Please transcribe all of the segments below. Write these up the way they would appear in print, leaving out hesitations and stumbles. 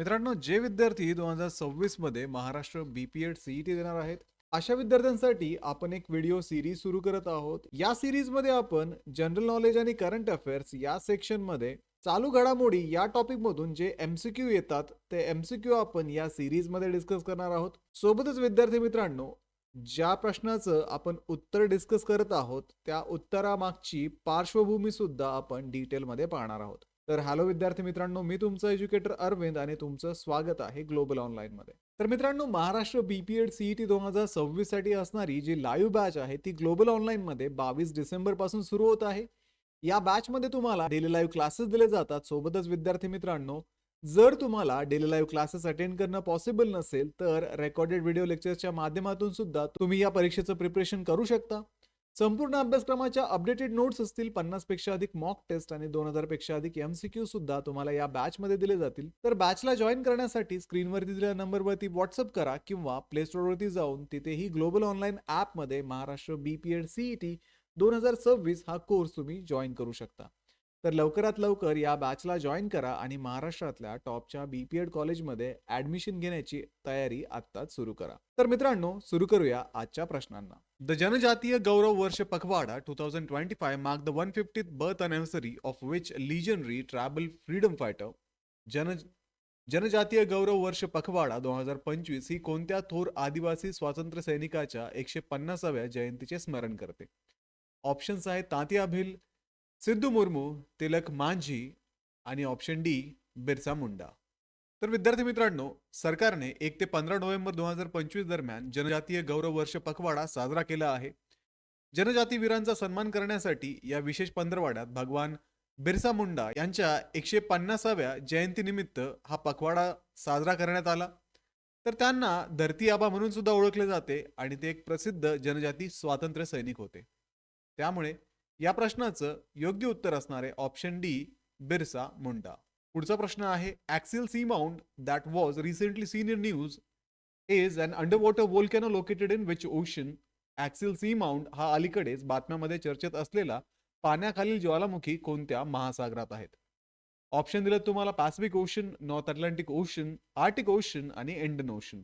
मित्रांनो, जे विद्यार्थी 2026 मध्ये महाराष्ट्र बीपीएड सीईटी देणार आहेत, अशा विद्यार्थ्यांसाठी आपण एक व्हिडिओ सिरीज सुरू करत आहोत. या सिरीज मध्ये आपण जनरल नॉलेज आणि करंट अफेअर्स या सेक्शन मध्ये चालू घडामोडी या टॉपिक मधून जे एमसीक्यू येतात, ते एमसीक्यू आपण या सिरीज मध्ये डिस्कस करणार आहोत. सोबतच विद्यार्थी मित्रांनो, ज्या प्रश्नाचं आपण उत्तर डिस्कस करत आहोत, त्या उत्तरामागची पार्श्वभूमी सुद्धा आपण डिटेलमध्ये पाहणार आहोत. तर हॅलो विद्यार्थी मित्रांनो, मी तुमचा एज्युकेटर अरविंद आणि तुमचं स्वागत आहे ग्लोबल ऑनलाईन मध्ये. तर मित्रांनो, महाराष्ट्र बीपीएड सीईटी 2026 साठी असणारी जी लाईव्ह बॅच आहे ती ग्लोबल ऑनलाईन मध्ये 22 डिसेंबर पासून सुरू होत आहे. या बॅच मध्ये तुम्हाला डेली लाईव्ह क्लासेस दिले जातात. सोबतच विद्यार्थी मित्रांनो, जर तुम्हाला डेली लाईव्ह क्लासेस अटेंड करणं पॉसिबल नसेल तर रेकॉर्डेड व्हिडिओ लेक्चर्सच्या माध्यमातून सुद्धा तुम्ही या परीक्षेचं प्रिपरेशन करू शकता. संपूर्ण अभ्यासक्रमाच्या अपडेटेड नोट्स असतील, 50 पेक्षा अधिक मॉक टेस्ट आणि 2000 पेक्षा अधिक एमसीक्यू सुद्धा तुम्हाला या बॅच मध्ये दिले जातील. तर बॅचला जॉईन करण्यासाठी स्क्रीनवरती दिलेल्या नंबरवरती व्हॉट्सअप करा किंवा प्ले स्टोअरवरती जाऊन तिथेही ग्लोबल ऑनलाईन ऍप मध्ये महाराष्ट्र बीपीएड सीईटी 2026 हा कोर्स तुम्ही जॉईन करू शकता. तर लवकरात लवकर या बॅचला जॉईन करा आणि महाराष्ट्रातल्या टॉपच्या बीपीएड कॉलेजमध्ये ऍडमिशन घेण्याची तयारी आत्ताच सुरू करा. तर मित्रांनो, सुरू करूया आजच्या प्रश्नांना. द जनजातीय गौरव वर्ष पखवाडा 2025 mark the 150th birth anniversary of which legendary tribal freedom fighter. जनजातीय गौरव वर्ष पखवाडा 2025 ही कोणत्या थोर आदिवासी स्वातंत्र्य सैनिकाच्या 150व्या जयंतीचे स्मरण करते? ऑप्शन्स आहेत तात्या भिल, सिद्धू मुर्मू, तिलक मांझी आणि ऑप्शन डी बिरसा मुंडा. तर विद्यार्थी मित्रांनो, सरकारने 1 ते 15 नोव्हेंबर 2025 दरम्यान जनजातीय गौरव वर्ष पखवाडा साजरा केला आहे. जनजाती वीरांचा सन्मान करण्यासाठी या विशेष पंधरवाड्यात भगवान बिरसा मुंडा यांच्या 150व्या जयंतीनिमित्त हा पखवाडा साजरा करण्यात आला. तर त्यांना धरती आबा म्हणून सुद्धा ओळखले जाते आणि ते एक प्रसिद्ध जनजाती स्वातंत्र्य सैनिक होते. त्यामुळे या प्रश्नाचं योग्य उत्तर असणार आहे ऑप्शन डी बिरसा मुंडा. पुढचा प्रश्न आहे, Axial Seamount that was recently seen in news is an underwater volcano located in which ocean? Axial Seamount हा अलीकडेच बातम्यामध्ये चर्चेत असलेला पाण्याखालील ज्वालामुखी कोणत्या महासागरात आहेत? ऑप्शन दिलं तुम्हाला Pacific ocean, north Atlantic ocean, Arctic ocean आणि इंडियन ओशन.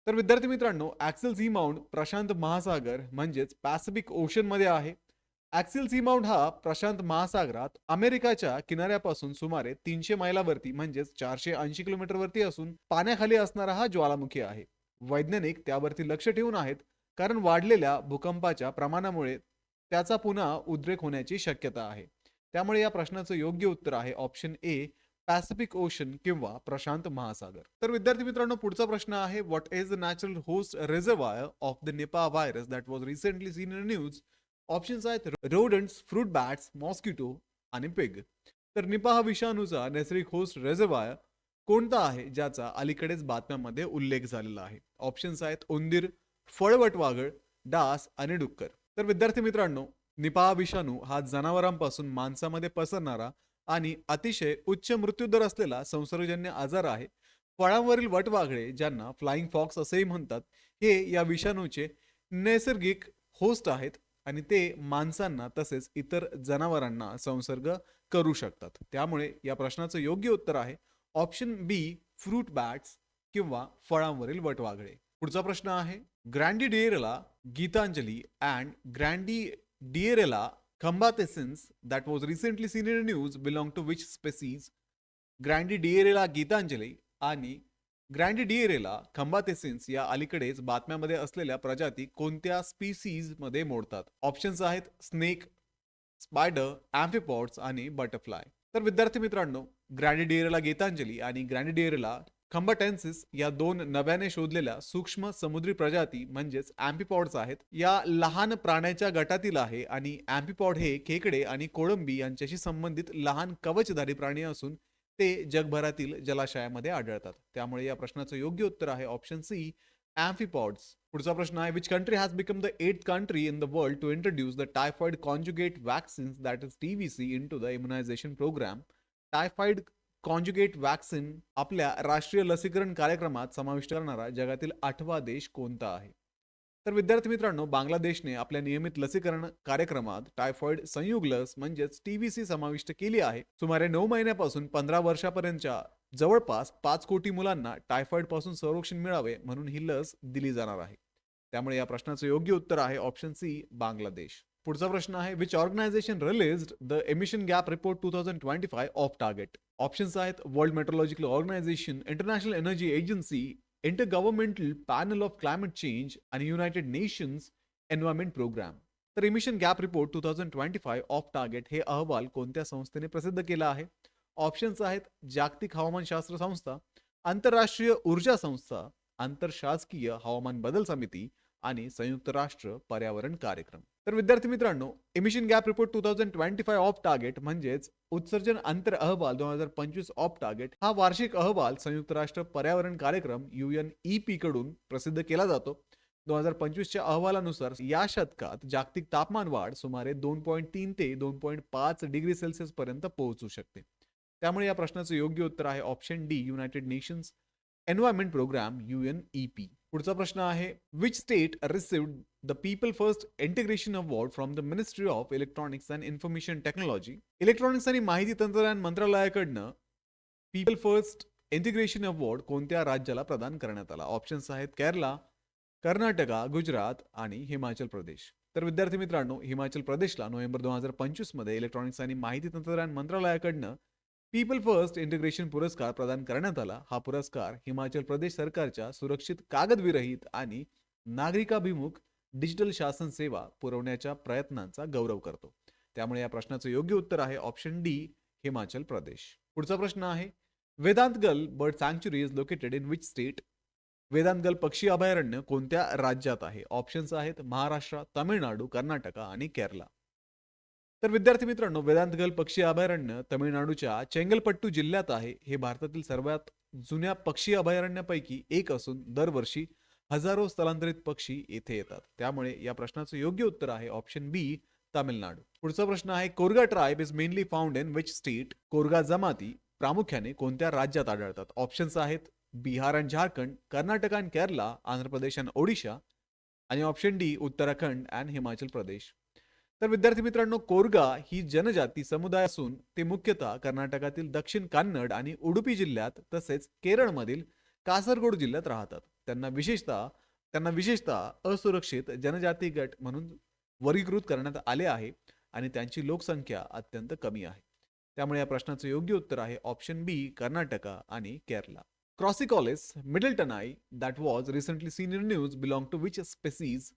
तर विद्यार्थी मित्रांनो, ॲक्सिल सी माउंट प्रशांत महासागर म्हणजेच पॅसिफिक ओशन मध्ये आहे. ॲक्सिल सी माउंट हा प्रशांत महासागरात अमेरिकाच्या किनाऱ्यापासून सुमारे 300 मैलावरती म्हणजेच 480 किलोमीटरवरती असून पाण्याखाली असणारा हा ज्वालामुखी आहे. वैज्ञानिक त्यावरती लक्ष ठेवून आहेत, कारण वाढलेल्या भूकंपाच्या प्रमाणामुळे त्याचा पुन्हा उद्रेक होण्याची शक्यता आहे. त्यामुळे या प्रश्नाचं योग्य उत्तर आहे ऑप्शन ए पॅसिफिक ओशन किंवा प्रशांत महासागर. तर विद्यार्थी मित्रांनो, पुढचा प्रश्न आहे, what is the natural host reservoir of the Nipah virus that was recently seen in news? Options आहेत रोडंट्स, फ्रूट बॅट्स, मॉस्किटो आणि पिग. तर निपा हा विषाणूचा नैसर्गिक होस्ट रिझर्वायर कोणता आहे ज्याचा अलीकडेच बातम्यांमध्ये उल्लेख झालेला आहे? ऑप्शन्स आहेत उंदीर, फळवटवाघळ, डास आणि डुक्कर. तर विद्यार्थी मित्रांनो, निपा हा विषाणू हा जनावरांपासून माणसामध्ये पसरणारा आणि अतिशय उच्च मृत्यूदर असलेला संसर्गजन्य आजार आहे. फळांवरील वटवाघळे, ज्यांना फ्लाइंग फॉक्स असेही म्हणतात, हे या विषाणूचे नैसर्गिक होस्ट आहेत आणि ते माणसांना तसेच इतर जनावरांना संसर्ग करू शकतात. त्यामुळे या प्रश्नाचं योग्य उत्तर आहे ऑप्शन बी फ्रूट बॅट्स किंवा फळांवरील वटवाघळे. पुढचा प्रश्न आहे, Grandidierella gitanjali and Grandidierella khambhatensis that was recently seen in news belong to which species? Grandidierella gitanjali आणि ग्रँडिडिएरेला खंबातेसिन्स या अलीकडेच बातम्यामध्ये असलेल्या प्रजाती कोणत्या स्पीसीज मध्ये मोडतात? ऑप्शन्स आहेत स्नेक, स्पायडर, अँफिपॉड्स आणि बटरफ्लाय. तर विद्यार्थी मित्रांनो, ग्रँडिडिएरेला गीतांजली आणि ग्रँडिडिएरेला खंबाटेन्सिस या दोन नव्याने शोधलेल्या सूक्ष्म समुद्री प्रजाती म्हणजेच अँफिपॉड्स आहेत. या लहान प्राण्याच्या गटातील आहे आणि अँफिपॉड हे खेकडे आणि कोळंबी यांच्याशी संबंधित लहान कवचधारी प्राणी असून ते जगभरातील जलाशयामध्ये आढळतात. त्यामुळे या प्रश्नाचं योग्य उत्तर आहे ऑप्शन सी अँफिपॉड्स. पुढचा प्रश्न आहे, which country has become the 8th country in the world to introduce the typhoid conjugate vaccines that is TVC into the immunization program? Typhoid conjugate vaccine आपल्या राष्ट्रीय लसीकरण कार्यक्रमात समाविष्ट करणारा जगातील 8वा देश कोणता आहे? तर विद्यार्थी मित्रांनो, बांगलादेशने आपल्या नियमित लसीकरण कार्यक्रमात टायफॉइड संयुग लस म्हणजेच टीव्हीसी समाविष्ट केली आहे. सुमारे 9 महिन्यापासून 15 वर्षापर्यंतच्या जवळपास 5 कोटी मुलांना टायफॉइड पासून संरक्षण मिळावे म्हणून ही लस दिली जाणार आहे. त्यामुळे या प्रश्नाचं योग्य उत्तर आहे ऑप्शन सी, बांगलादेश. पुढचा प्रश्न आहे, which organisation released the emission gap report 2025 of target. Options आहेत World Meteorological Organisation, International Energy Agency, Intergovernmental Panel on Climate Change आणि युनायटेड नेशन्स एन्व्हायरमेंट प्रोग्राम. तर emission gap report 2025 of target हे अहवाल कोणत्या संस्थेने प्रसिद्ध केला आहे? ऑप्शन्स आहेत जागतिक हवामानशास्त्र संस्था, आंतरराष्ट्रीय ऊर्जा संस्था, आंतरशासकीय हवामान बदल समिती आणि संयुक्त राष्ट्र पर्यावरण कार्यक्रम. तर विद्यार्थी मित्रांनो, emission gap report 2025 of target म्हणजेच उत्सर्जन अंतर अहवाल 2025 ऑफ टार्गेट हा वार्षिक अहवाल संयुक्त राष्ट्र पर्यावरण कार्यक्रम UNEP कडून प्रसिद्ध केला जातो. 2025च्या अहवालानुसार या शतकात जागतिक तापमान वाढ सुमारे 2.3 ते 2.5 डिग्री सेल्सिअस पर्यंत पोहोचू शकते. त्यामुळे या प्रश्नाचं योग्य उत्तर आहे option D, united nations environment programme UNEP. पुढचा प्रश्न आहे, which state received the people first integration award from the ministry of electronics and information technology. इलेक्ट्रॉनिक्स आणि माहिती तंत्रज्ञान मंत्रालयाकडनं पीपल फर्स्ट इंटिग्रेशन अवॉर्ड कोणत्या राज्याला प्रदान करण्यात आला? ऑप्शन्स आहेत केरला, कर्नाटका, गुजरात आणि हिमाचल प्रदेश. तर विद्यार्थी मित्रांनो, हिमाचल प्रदेशला नोव्हेंबर 2025 मध्ये इलेक्ट्रॉनिक्स आणि माहिती तंत्रज्ञान मंत्रालयाकडनं पीपल फर्स्ट इंटिग्रेशन पुरस्कार प्रदान करण्यात आला. हा पुरस्कार हिमाचल प्रदेश सरकारच्या सुरक्षित कागदविरहित आणि नागरिकाभिमुख डिजिटल शासन सेवा पुरवण्याच्या प्रयत्नांचा गौरव करतो. त्यामुळे या प्रश्नाचं योग्य उत्तर आहे ऑप्शन डी, हिमाचल प्रदेश. पुढचा प्रश्न आहे, Vedanthangal bird sanctuary is located in which state. Vedanthangal पक्षी अभयारण्य कोणत्या राज्यात आहे? ऑप्शन्स आहेत महाराष्ट्र, तामिळनाडू, कर्नाटका आणि केरला. तर विद्यार्थी मित्रांनो, वेदांतगल पक्षी अभयारण्य तमिळनाडूच्या चेंगलपट्टू जिल्ह्यात आहे. हे भारतातील सर्वात जुन्या पक्षी अभयारण्यापैकी एक असून दरवर्षी हजारो स्थलांतरित पक्षी येथे येतात. त्यामुळे या प्रश्नाचं योग्य उत्तर आहे ऑप्शन बी, तामिळनाडू. पुढचा प्रश्न आहे, Koraga tribe is mainly found in which state. Koraga जमाती प्रामुख्याने कोणत्या राज्यात आढळतात? ऑप्शन्स आहेत बिहार आणि झारखंड, कर्नाटक आणि केरला, आंध्र प्रदेश आणि ओडिशा आणि ऑप्शन डी, उत्तराखंड आणि हिमाचल प्रदेश. तर विद्यार्थी मित्रांनो, कोरगा ही जनजाती समुदाय असून ते मुख्यतः कर्नाटकातील दक्षिण कन्नड आणि उडुपी जिल्ह्यात तसेच केरळमधील कासरगोड जिल्ह्यात राहतात. त्यांना विशेषतः असुरक्षित जनजाती गट म्हणून वर्गीकृत करण्यात आले आहे आणि त्यांची लोकसंख्या अत्यंत कमी आहे. त्यामुळे या प्रश्नाचं योग्य उत्तर आहे ऑप्शन बी, कर्नाटका आणि Kerala. Crossicollis middletonae that was recently seen in news belong to which species.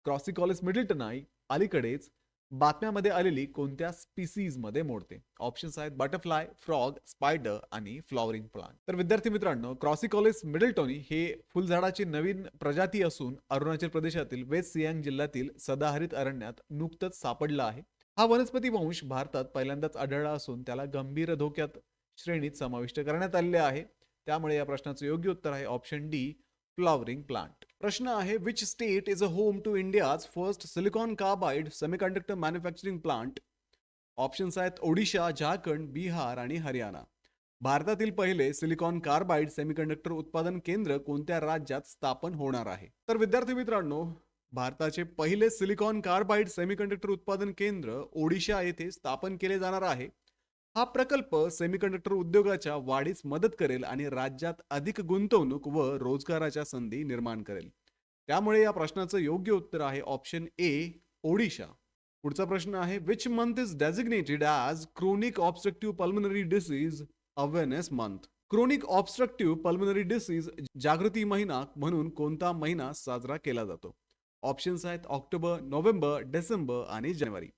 Crossicollis middletonae अलीकडेच बातम्यामध्ये आलेली कोणत्या स्पीसीज मध्ये मोडते? ऑप्शन्स आहेत बटरफ्लाय, फ्रॉग, स्पायडर आणि फ्लॉवरिंग प्लांट. तर विद्यार्थी मित्रांनो, क्रॉसिकॉलिस मिडलटोनी हे फुलझाडाची नवीन प्रजाती असून अरुणाचल प्रदेशातील वेस्ट सियांग जिल्ह्यातील सदाहरित अरण्यात नुकतंच सापडला आहे. हा वनस्पती वंश भारतात पहिल्यांदाच आढळला असून त्याला गंभीर धोक्यात श्रेणीत समाविष्ट करण्यात आलेले आहे. त्यामुळे या प्रश्नाचं योग्य उत्तर आहे ऑप्शन डी, फ्लॉवरिंग प्लांट. प्रश्न आहे, which state is a home to India's first silicon carbide semiconductor manufacturing plant. Options आहेत ओडिशा, झारखंड, बिहार आणि हरियाणा. भारतातील पहिले सिलिकॉन कार्बाइड सेमीकंडक्टर उत्पादन केंद्र कोणत्या राज्यात स्थापन होणार आहे? तर विद्यार्थी मित्रांनो, भारताचे पहिले सिलिकॉन कार्बाइड सेमीकंडक्टर उत्पादन केंद्र ओडिशा येथे स्थापन केले जाणार आहे. हा प्रकल्प सेमीकंडक्टर उद्योगाच्या वाढीस मदत करेल आणि राज्यात अधिक गुंतवणूक व रोजगाराच्या संधी निर्माण करेल. त्यामुळे या प्रश्नाचं योग्य उत्तर आहे ऑप्शन ए, ओडिशा. पुढचा प्रश्न आहे, which month is designated as chronic obstructive pulmonary disease awareness month. Chronic obstructive pulmonary disease जागृती महिना म्हणून कोणता महिना साजरा केला जातो? ऑप्शन्स आहेत ऑक्टोबर, नोव्हेंबर, डिसेंबर आणि जानेवारी.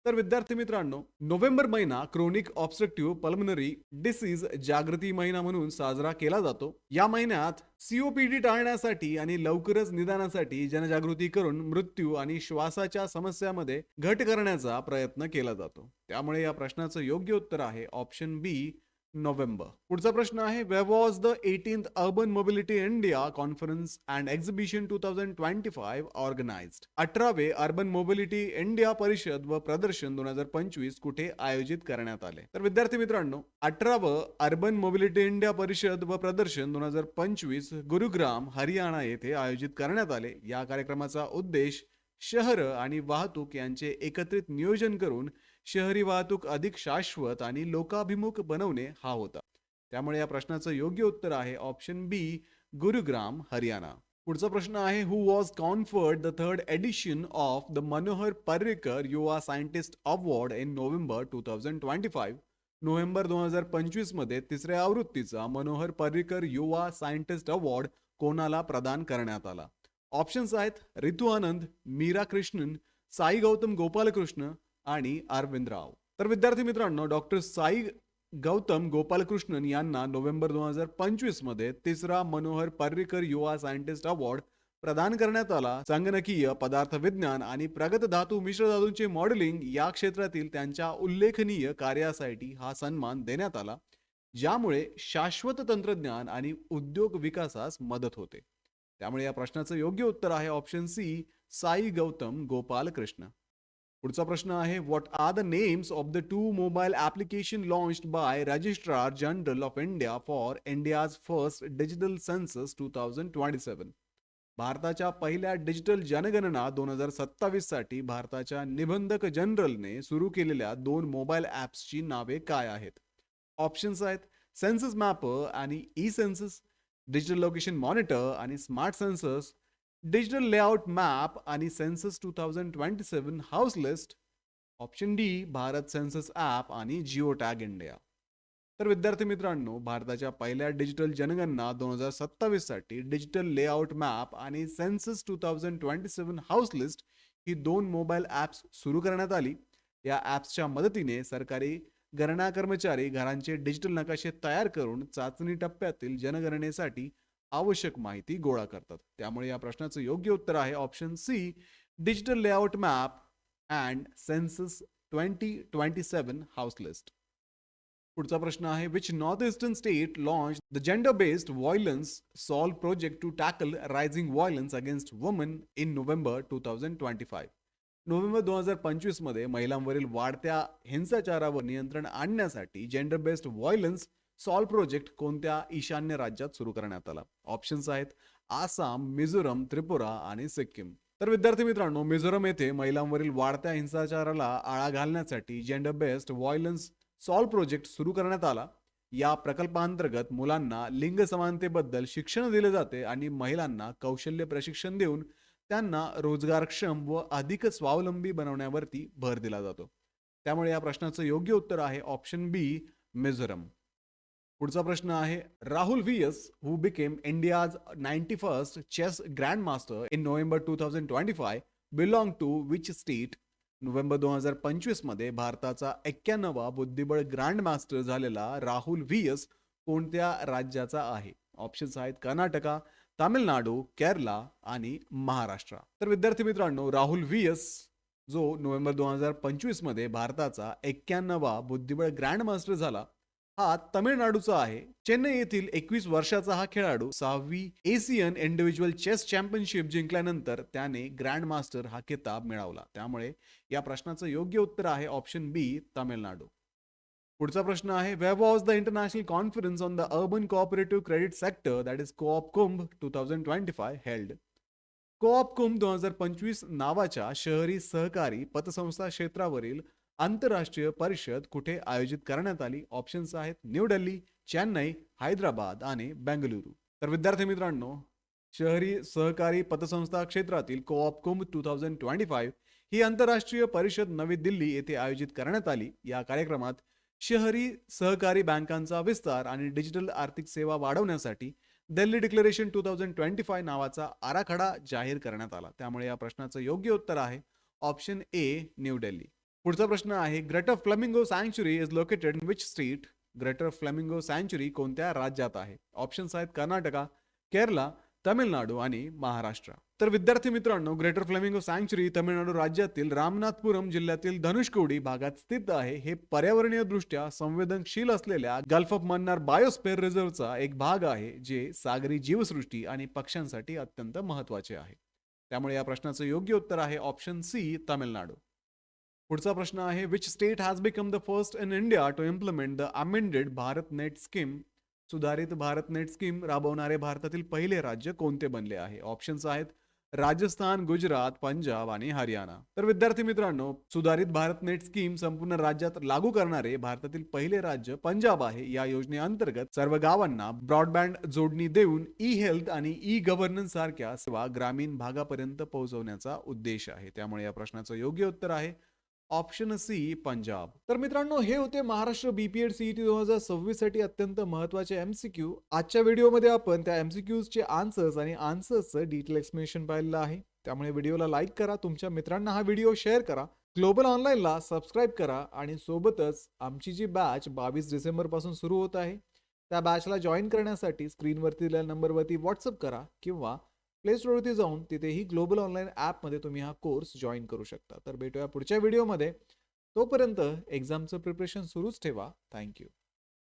तर विद्यार्थी मित्रांनो, नोव्हेंबर महिना क्रोनिक ऑब्स्ट्रक्टिव्ह पल्मनरी डिसीज जागृती महिना म्हणून साजरा केला जातो. या महिन्यात COPD टाळण्यासाठी आणि लवकरच निदानासाठी जनजागृती करून मृत्यू आणि श्वासाच्या समस्यामध्ये घट करण्याचा प्रयत्न केला जातो. त्यामुळे या प्रश्नाचं योग्य उत्तर आहे ऑप्शन बी, नोव्हेंबर. पुढचा प्रश्न आहे, where was the 18th urban mobility India conference and exhibition 2025 organised. 18वे अर्बन मोबिलिटी इंडिया परिषद व प्रदर्शन 2025 कुठे आयोजित करण्यात आले? तर विद्यार्थी मित्रांनो, 18व अर्बन मोबिलिटी इंडिया परिषद व प्रदर्शन 2025 गुरुग्राम, हरियाणा येथे आयोजित करण्यात आले. या कार्यक्रमाचा उद्देश शहर आणि वाहतूक यांचे एकत्रित नियोजन करून शहरी वाहतूक अधिक शाश्वत आणि लोकाभिमुख बनवणे हा होता. त्यामुळे या प्रश्नाचं योग्य उत्तर आहे ऑप्शन बी, गुरुग्राम, हरियाणा. पुढचा प्रश्न आहे, who was conferred the third edition of the Manohar Parrikar Yuva scientist award in November 2025. November 2025 मध्ये तिसऱ्या आवृत्तीचा मनोहर पर्रिकर युवा सायंटिस्ट अवॉर्ड कोणाला प्रदान करण्यात आला? ऑप्शन्स आहेत रितू आनंद, मीरा कृष्णन, साई गौतम गोपालकृष्ण आणि अरविंद राव. तर विद्यार्थी मित्रांनो, डॉक्टर साई गौतम गोपालकृष्णन यांना नोव्हेंबर 2025 मध्ये तिसरा मनोहर पर्रिकर युवा सायंटिस्ट अवॉर्ड प्रदान करण्यात आला. संगणकीय पदार्थ विज्ञान आणि प्रगत धातू मिश्र धातूंचे मॉडेलिंग या क्षेत्रातील त्यांच्या उल्लेखनीय कार्यासाठी हा सन्मान देण्यात आला, ज्यामुळे शाश्वत तंत्रज्ञान आणि उद्योग विकासास मदत होते. त्यामुळे या प्रश्नाचं योग्य उत्तर आहे ऑप्शन सी, साई गौतम गोपाल कृष्ण. पुढचा प्रश्न आहे, what are the names of the two mobile application launched by registrar general of India for India's first digital census 2027. भारताच्या पहिल्या डिजिटल जनगणना 2027 साठी भारताच्या निबंधक जनरलने सुरू केलेल्या दोन मोबाईल ऍप्सची नावे काय आहेत? ऑप्शन्स आहेत सेन्सस मॅपर आणि E census, digital location monitor आणि smart census, digital layout map आणि census 2027 house list. Option D Bharat census app आणि जिओ टॅग इंडिया. तर विद्यार्थी मित्रांनो, भारताच्या पहिल्या डिजिटल जनगणना 2027 साठी डिजिटल लेआउट मॅप आणि सेन्सस 2027 हाऊस लिस्ट ही दोन मोबाईल ॲप्स सुरू करण्यात आली. या ॲप्सच्या मदतीने सरकारी गणना कर्मचारी घरांचे डिजिटल नकाशे तयार करून चाचणी टप्प्यातील जनगणनेसाठी आवश्यक माहिती गोळा करतात. त्यामुळे या प्रश्नाचं योग्य उत्तर आहे option C, digital layout map and census 2027 house list. पुढचा प्रश्न आहे, which north eastern state launch the gender based violence solve project to tackle rising violence against women in November 2025. November 2025 मध्ये महिलांवरील वाढत्या हिंसाचारावर नियंत्रण आणण्यासाठी gender based violence solve project कोणत्या ईशान्य राज्यात सुरू करण्यात आला? ऑप्शन्स आहेत आसाम, मिझोरम, त्रिपुरा आणि सिक्कीम. तर विद्यार्थी मित्रांनो, मिझोरम येथे महिलांवरील वाढत्या हिंसाचाराला आळा घालण्यासाठी gender based violence solve project सुरू करण्यात आला. या प्रकल्पांतर्गत मुलांना लिंग समानतेबद्दल शिक्षण दिले जाते आणि महिलांना कौशल्य प्रशिक्षण देऊन त्यांना रोजगारक्षम व अधिक स्वावलंबी बनवण्यावरती भर दिला जातो. त्यामुळे या प्रश्नाचं योग्य उत्तर आहे ऑप्शन बी, मिझोरम. पुढचा प्रश्न आहे, Rahul V S who became India's 91st chess grand master in November 2025 belong to which state? November 2025 मध्ये भारताचा 91वा बुद्धिबळ ग्रँड मास्टर झालेला राहुल व्हीएस कोणत्या राज्याचा आहे? ऑप्शन्स आहेत कर्नाटका, तामिळनाडू, केरला आणि महाराष्ट्र. तर विद्यार्थी मित्रांनो, राहुल व्हीएस जो नोव्हेंबर 2025 मध्ये भारताचा 91वा बुद्धिबळ ग्रँड मास्टर झाला, हा तामिळनाडूचा आहे. चेन्नई येथील 21 वर्षाचा हा खेळाडू 6वी एशियन इंडिव्हिज्युअल चेस चॅम्पियनशिप जिंकल्यानंतर त्याने ग्रँड मास्टर हा किताब मिळवला. त्यामुळे या प्रश्नाचं योग्य उत्तर आहे ऑप्शन बी, तामिळनाडू. पुढचा प्रश्न आहे, where was the international conference on the urban cooperative credit sector that is co-op Kumbh 2025 held? Co-op Kumbh 2025 नावाच्या शहरी सहकारी पतसंस्था क्षेत्रावरील आंतरराष्ट्रीय परिषद कुठे आयोजित करण्यात आली? ऑप्शन्स आहेत न्यू दिल्ली, चेन्नई, हैदराबाद आणि बेंगलुरू. तर विद्यार्थी मित्रांनो, शहरी सहकारी पतसंस्था क्षेत्रातील कोऑप कुंभ 2025 ही आंतरराष्ट्रीय परिषद नवी दिल्ली येथे आयोजित करण्यात आली. या कार्यक्रमात शहरी सहकारी बँकांचा विस्तार आणि डिजिटल आर्थिक सेवा वाढवण्यासाठी दिल्ली डिक्लेरेशन 2025 नावाचा आराखडा जाहीर करण्यात आला. त्यामुळे या प्रश्नाचं योग्य उत्तर आहे ऑप्शन ए, न्यू दिल्ली. पुढचा प्रश्न आहे, ग्रेटर फ्लेमिंगो सँच्युरी is located in which state? Greater flamingo सँच्युरी कोणत्या राज्यात आहे? ऑप्शन्स आहेत कर्नाटका, केरला, तामिळनाडू आणि महाराष्ट्र. तर विद्यार्थी मित्रांनो, ग्रेटर फ्लेमिंगो सँच्युरी तामिळनाडू राज्यातील रामनाथपुरम जिल्ह्यातील धनुष्कोडी भागात स्थित आहे. हे पर्यावरणीय दृष्ट्या संवेदनशील असलेल्या गल्फ ऑफ मन्नार बायोस्फेअर रिझर्व्हचा एक भाग आहे, जे सागरी जीवसृष्टी आणि पक्ष्यांसाठी अत्यंत महत्त्वाचे आहे. त्यामुळे या प्रश्नाचं योग्य उत्तर आहे ऑप्शन सी, तामिळनाडू. पुढचा प्रश्न आहे, which state has become the first in India to implement the amended Bharat Net scheme? सुधारित भारत नेट स्कीम राबवणारे भारतातील पहिले राज्य कोणते बनले आहे? ऑप्शन्स आहेत राजस्थान, गुजरात, पंजाब आणि हरियाणा. तर विद्यार्थी मित्रांनो, सुधारित भारत नेट स्कीम संपूर्ण राज्यात लागू करणारे भारतातील पहिले राज्य पंजाब आहे. या योजनेअंतर्गत सर्व गावांना ब्रॉडबँड जोडणी देऊन ई हेल्थ आणि ई गव्हर्नन्स सारख्या सेवा ग्रामीण भागापर्यंत पोहोचवण्याचा उद्देश आहे. त्यामुळे या प्रश्नाचं योग्य उत्तर आहे ऑप्शन सी, पंजाब. तर मित्रांनो, हे होते महाराष्ट्र बीपीएड सीईटी 2026 साठी अत्यंत महत्त्वाचे एमसीक्यू. आजच्या व्हिडिओमध्ये आपण त्या एमसीक्यूजचे आन्सर्स आणि आन्सर्सचं डिटेल एक्सप्लेनेशन पाहिलेलं आहे. त्यामुळे व्हिडिओला लाईक करा, तुमच्या मित्रांना हा व्हिडिओ शेअर करा, ग्लोबल ऑनलाईनला सबस्क्राईब करा आणि सोबतच आमची जी बॅच 22 डिसेंबर पासून सुरू होत आहे, त्या बॅचला जॉईन करण्यासाठी स्क्रीनवरती दिलेल्या नंबरवरती व्हॉट्सअप करा किंवा प्ले स्टोअरवरती जाऊन तिथेही ग्लोबल ऑनलाईन ॲपमध्ये तुम्ही हा कोर्स जॉईन करू शकता. तर भेटूया पुढच्या व्हिडिओमध्ये. तोपर्यंत एक्झामचं प्रिपरेशन सुरूच ठेवा. थँक्यू.